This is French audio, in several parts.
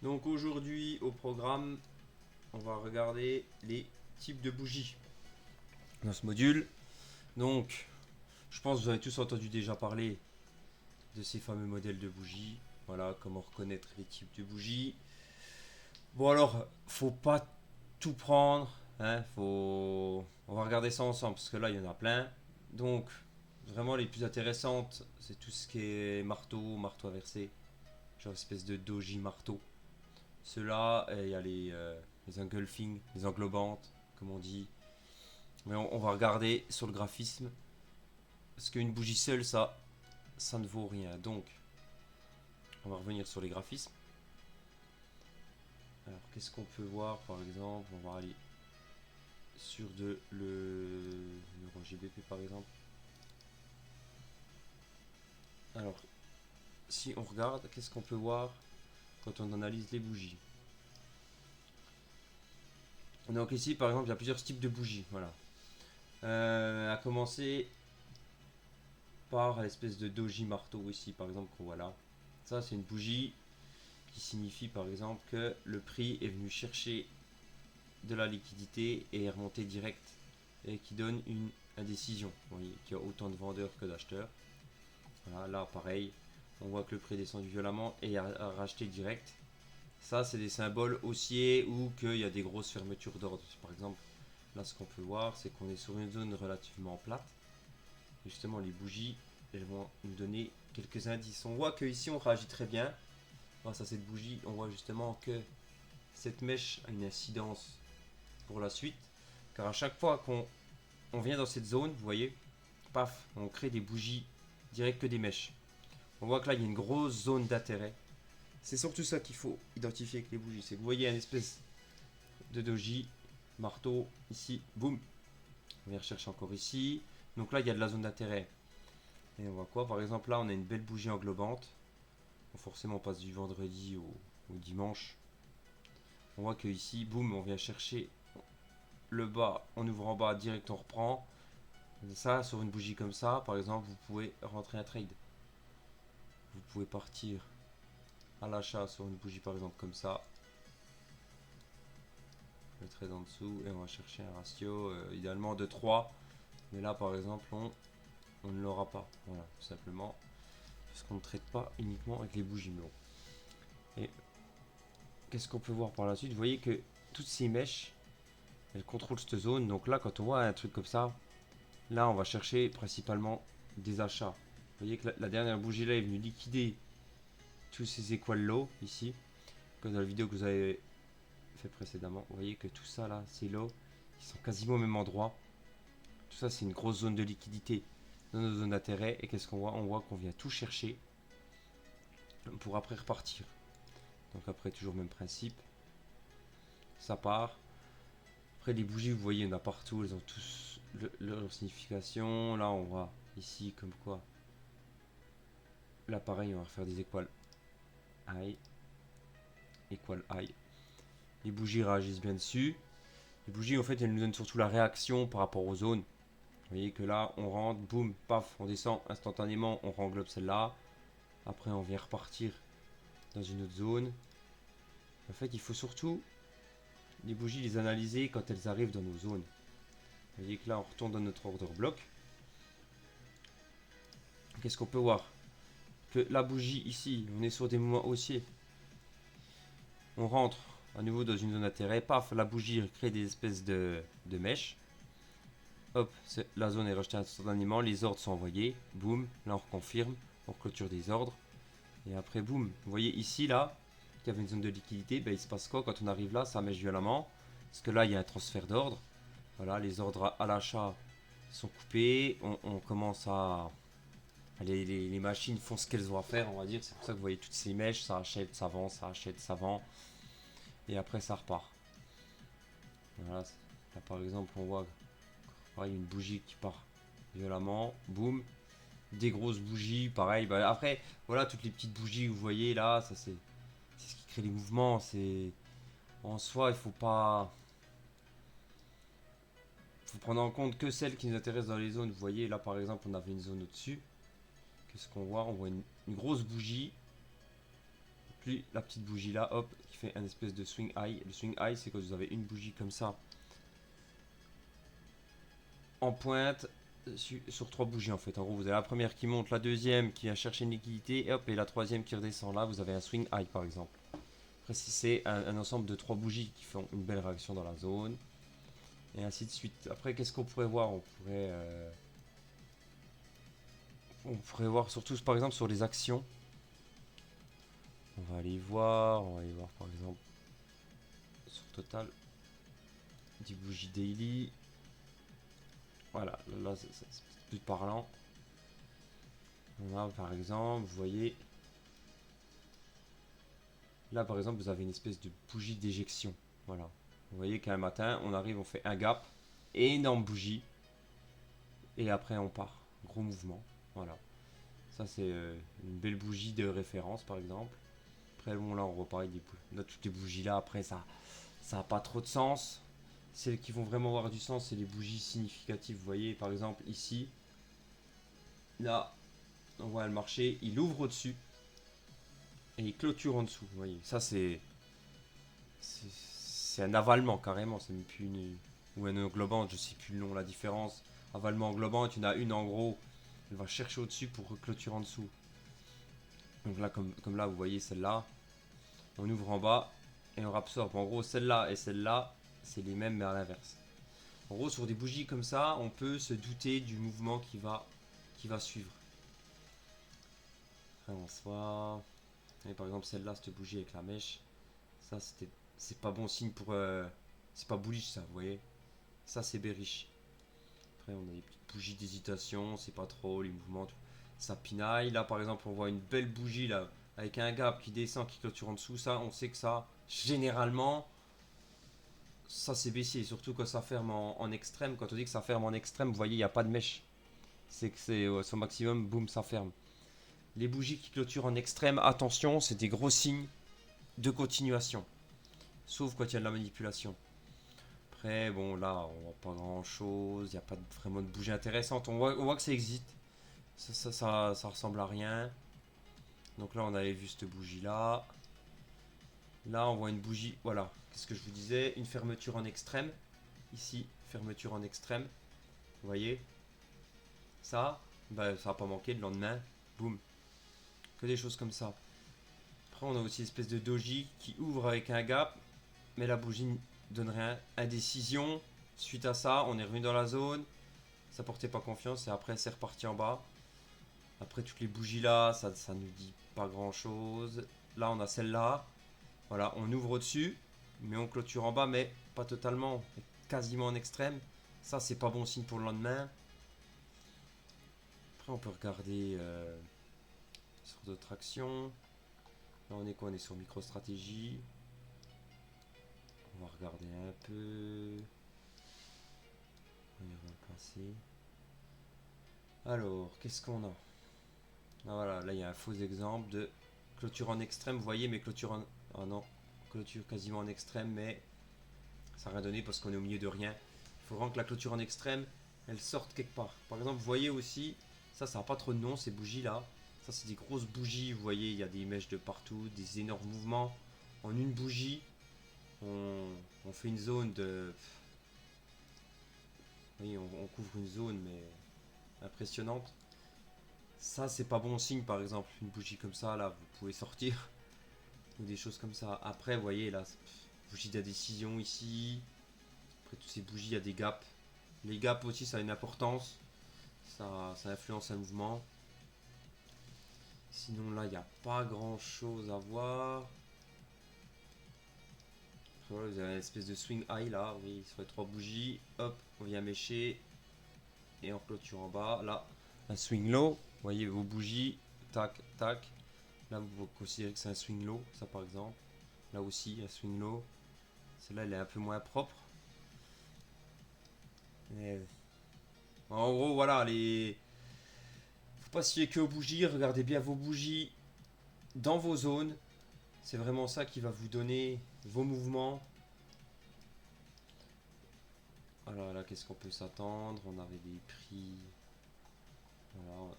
Donc aujourd'hui au programme, on va regarder les types de bougies dans ce module. Donc, je pense que vous avez tous entendu déjà parler de ces fameux modèles de bougies. Voilà, comment reconnaître les types de bougies. Bon alors, faut pas tout prendre, hein, On va regarder ça ensemble parce que là il y en a plein. Donc, vraiment les plus intéressantes, c'est tout ce qui est marteau, marteau inversé, genre espèce de doji marteau. Ceux-là, il y a les engulfing, les englobantes, comme on dit. Mais on va regarder sur le graphisme. Parce qu'une bougie seule, ça ne vaut rien. Donc, on va revenir sur les graphismes. Alors, qu'est-ce qu'on peut voir par exemple? On va aller sur le RGBP par exemple. Alors, si on regarde, qu'est-ce qu'on peut voir quand on analyse les bougies? Donc ici, par exemple, il y a plusieurs types de bougies. Voilà. À commencer par l'espèce de doji marteau ici, par exemple, qu'on voit là. Ça, c'est une bougie qui signifie, par exemple, que le prix est venu chercher de la liquidité et est remonté direct et qui donne une indécision. Vous voyez qu'il y a autant de vendeurs que d'acheteurs. Voilà, là, pareil, on voit que le prix est descendu violemment et a racheté direct. Ça, c'est des symboles haussiers ou qu'il y a des grosses fermetures d'ordre. Par exemple, là, ce qu'on peut voir, c'est qu'on est sur une zone relativement plate. Et justement, les bougies, elles vont nous donner quelques indices. On voit qu'ici, on réagit très bien. Grâce à cette bougie, on voit justement que cette mèche a une incidence pour la suite. Car à chaque fois qu'on vient dans cette zone, vous voyez, paf, on crée des bougies direct que des mèches. On voit que là, il y a une grosse zone d'intérêt. C'est surtout ça qu'il faut identifier avec les bougies. C'est que vous voyez une espèce de doji, marteau, ici, boum. On vient rechercher encore ici. Donc là, il y a de la zone d'intérêt. Et on voit quoi? Par exemple, là, on a une belle bougie englobante. Bon, forcément, on passe du vendredi au dimanche. On voit que ici, boum, on vient chercher le bas, on ouvre en bas, direct on reprend. Et ça, sur une bougie comme ça, par exemple, vous pouvez rentrer un trade. Vous pouvez partir à l'achat sur une bougie par exemple comme ça. Le trade en dessous et on va chercher un ratio idéalement de 3. Mais là par exemple on ne l'aura pas. Voilà, tout simplement. Parce qu'on ne traite pas uniquement avec les bougies. Mais bon. Et qu'est-ce qu'on peut voir par la suite? Vous voyez que toutes ces mèches, elles contrôlent cette zone. Donc là, quand on voit un truc comme ça, là, on va chercher principalement des achats. Vous voyez que la dernière bougie là est venue liquider tous ces equal low ici. Comme dans la vidéo que vous avez fait précédemment. Vous voyez que tout ça là, ces lows, ils sont quasiment au même endroit. Tout ça, c'est une grosse zone de liquidité dans nos zones d'intérêt. Et qu'est-ce qu'on voit? On voit qu'on vient tout chercher pour après repartir. Donc après, toujours le même principe. Ça part. Après, les bougies, vous voyez, il y en a partout. Elles ont tous leur signification. Là, on voit ici comme quoi. Là, pareil, on va refaire des équales high. Equal high. Les bougies réagissent bien dessus. Les bougies, en fait, elles nous donnent surtout la réaction par rapport aux zones. Vous voyez que là, on rentre, boum, paf, on descend instantanément, on renglobe celle-là. Après, on vient repartir dans une autre zone. En fait, il faut surtout les bougies les analyser quand elles arrivent dans nos zones. Vous voyez que là, on retourne dans notre order block. Qu'est-ce qu'on peut voir? Que la bougie ici, on est sur des mouvements haussiers. On rentre à nouveau dans une zone d'intérêt. Paf, la bougie crée des espèces de mèches. Hop, la zone est rejetée instantanément. Les ordres sont envoyés. Boum, là on reconfirme. On clôture des ordres. Et après, boum. Vous voyez ici, là, qu'il y avait une zone de liquidité. Ben, il se passe quoi quand on arrive là? Ça mèche violemment. Parce que là, il y a un transfert d'ordre. Voilà, les ordres à l'achat sont coupés. On commence à. Les machines font ce qu'elles ont à faire, on va dire. C'est pour ça que vous voyez toutes ces mèches. Ça achète, ça vend, ça achète, ça vend. Et après, ça repart. Voilà. Là, par exemple, on voit pareil, une bougie qui part violemment. Boum. Des grosses bougies, pareil. Bah, après, voilà, toutes les petites bougies, vous voyez là, ça c'est ce qui crée les mouvements. C'est en soi, il faut prendre en compte que celles qui nous intéressent dans les zones. Vous voyez là, par exemple, on avait une zone au-dessus. Qu'est-ce qu'on voit? On voit une grosse bougie. plus la petite bougie là, hop, qui fait un espèce de swing high. Le swing high, c'est quand vous avez une bougie comme ça en pointe sur 3 bougies en fait. En gros, vous avez la première qui monte, la deuxième qui vient chercher une liquidité, et hop, et la troisième qui redescend. Là, vous avez un swing high par exemple. Après, si c'est un ensemble de 3 bougies qui font une belle réaction dans la zone, et ainsi de suite. Après, qu'est-ce qu'on pourrait voir? On pourrait voir surtout par exemple sur les actions. On va aller voir par exemple sur total 10 bougies daily. Voilà, là c'est plus parlant. On a par exemple, vous voyez, là par exemple vous avez une espèce de bougie d'éjection. Voilà, vous voyez qu'un matin on arrive, on fait un gap, énorme bougie, et après on part, gros mouvement. Voilà, ça c'est une belle bougie de référence par exemple. Après bon là on voit pareil là, toutes les bougies là, après ça a pas trop de sens. Celles qui vont vraiment avoir du sens, c'est les bougies significatives. Vous voyez par exemple ici, là on voit le marché, il ouvre au-dessus et il clôture en dessous. Vous voyez, ça c'est un avalement carrément, c'est même plus ou un englobant, je sais plus le nom, la différence. Avalement, englobant, tu en as une en gros, elle va chercher au-dessus pour clôturer en dessous. Donc là, comme là, vous voyez celle-là, on ouvre en bas et on absorbe. En gros, celle-là et celle-là, c'est les mêmes mais à l'inverse. En gros, sur des bougies comme ça, on peut se douter du mouvement qui va suivre. Après, on soit. Et par exemple, celle-là, cette bougie avec la mèche, ça, c'est pas bon signe pour. C'est pas bullish, ça, vous voyez. Ça, c'est bearish. Après, on a des petites bougies d'hésitation, c'est pas trop, les mouvements, ça pinaille. Là, par exemple, on voit une belle bougie là, avec un gap qui descend, qui clôture en dessous. Ça, on sait que ça, généralement, ça c'est baissier. Surtout quand ça ferme en extrême. Quand on dit que ça ferme en extrême, vous voyez, il n'y a pas de mèche. C'est que c'est son maximum, boum, ça ferme. Les bougies qui clôturent en extrême, attention, c'est des gros signes de continuation. Sauf quand il y a de la manipulation. Après, bon, là, on voit pas grand chose. Il n'y a pas vraiment de bougie intéressante. On voit que ça existe. Ça ressemble à rien. Donc là, on avait vu cette bougie là. Là, on voit une bougie. Voilà. Qu'est-ce que je vous disais? Une fermeture en extrême. Ici, fermeture en extrême. Vous voyez? Ça, bah, ça va pas manquer le lendemain. Boum. Que des choses comme ça. Après, on a aussi une espèce de doji qui ouvre avec un gap. Mais la bougie ne donne rien. Indécision. Suite à ça, on est revenu dans la zone. Ça portait pas confiance. Et après, c'est reparti en bas. Après, toutes les bougies là, ça nous dit pas grand chose. Là, on a celle-là. Voilà, on ouvre au-dessus. Mais on clôture en bas, mais pas totalement. Quasiment en extrême. Ça, c'est pas bon signe pour le lendemain. Après, on peut regarder sur d'autres actions. Là, on est quoi? On est sur MicroStratégie. On va regarder un peu. On va le passer. Alors, qu'est-ce qu'on a? Ah, voilà, là, il y a un faux exemple de clôture en extrême. Vous voyez, mais clôture en. Ah non, clôture quasiment en extrême, mais ça n'a rien donné parce qu'on est au milieu de rien. Il faut vraiment que la clôture en extrême, elle sorte quelque part. Par exemple, vous voyez aussi, ça n'a pas trop de nom, ces bougies-là. Ça, c'est des grosses bougies. Vous voyez, il y a des mèches de partout, des énormes mouvements. En une bougie, on fait une zone de. Oui, on couvre une zone, mais impressionnante. Ça, c'est pas bon signe, par exemple. Une bougie comme ça, là, vous pouvez sortir. Ou des choses comme ça. Après, vous voyez, là, bougie d'indécision ici. Après, toutes ces bougies, il y a des gaps. Les gaps aussi, ça a une importance. Ça influence un mouvement. Sinon, là, il n'y a pas grand chose à voir. Après, voilà, vous avez une espèce de swing high là. Oui, sur les 3 bougies. Hop, on vient mécher. Et on clôture en bas. Là, un swing low. Vous voyez vos bougies. Tac, tac. Là, vous considérez que c'est un swing low, ça par exemple. Là aussi, un swing low. Celle-là, elle est un peu moins propre. Mais en gros, voilà, faut pas se fier que aux bougies. Regardez bien vos bougies dans vos zones. C'est vraiment ça qui va vous donner vos mouvements. Alors là, qu'est-ce qu'on peut s'attendre? On avait des prix. Voilà,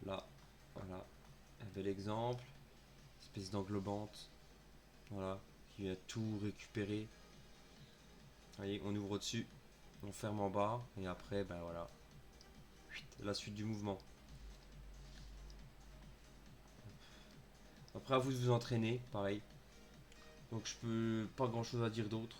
là, voilà, un bel exemple. Espèce d'englobante. Voilà, qui vient tout récupérer. Vous voyez, on ouvre au-dessus, on ferme en bas, et après, ben voilà, la suite du mouvement. Après, à vous de vous entraîner, pareil. Donc je peux pas grand chose à dire d'autre.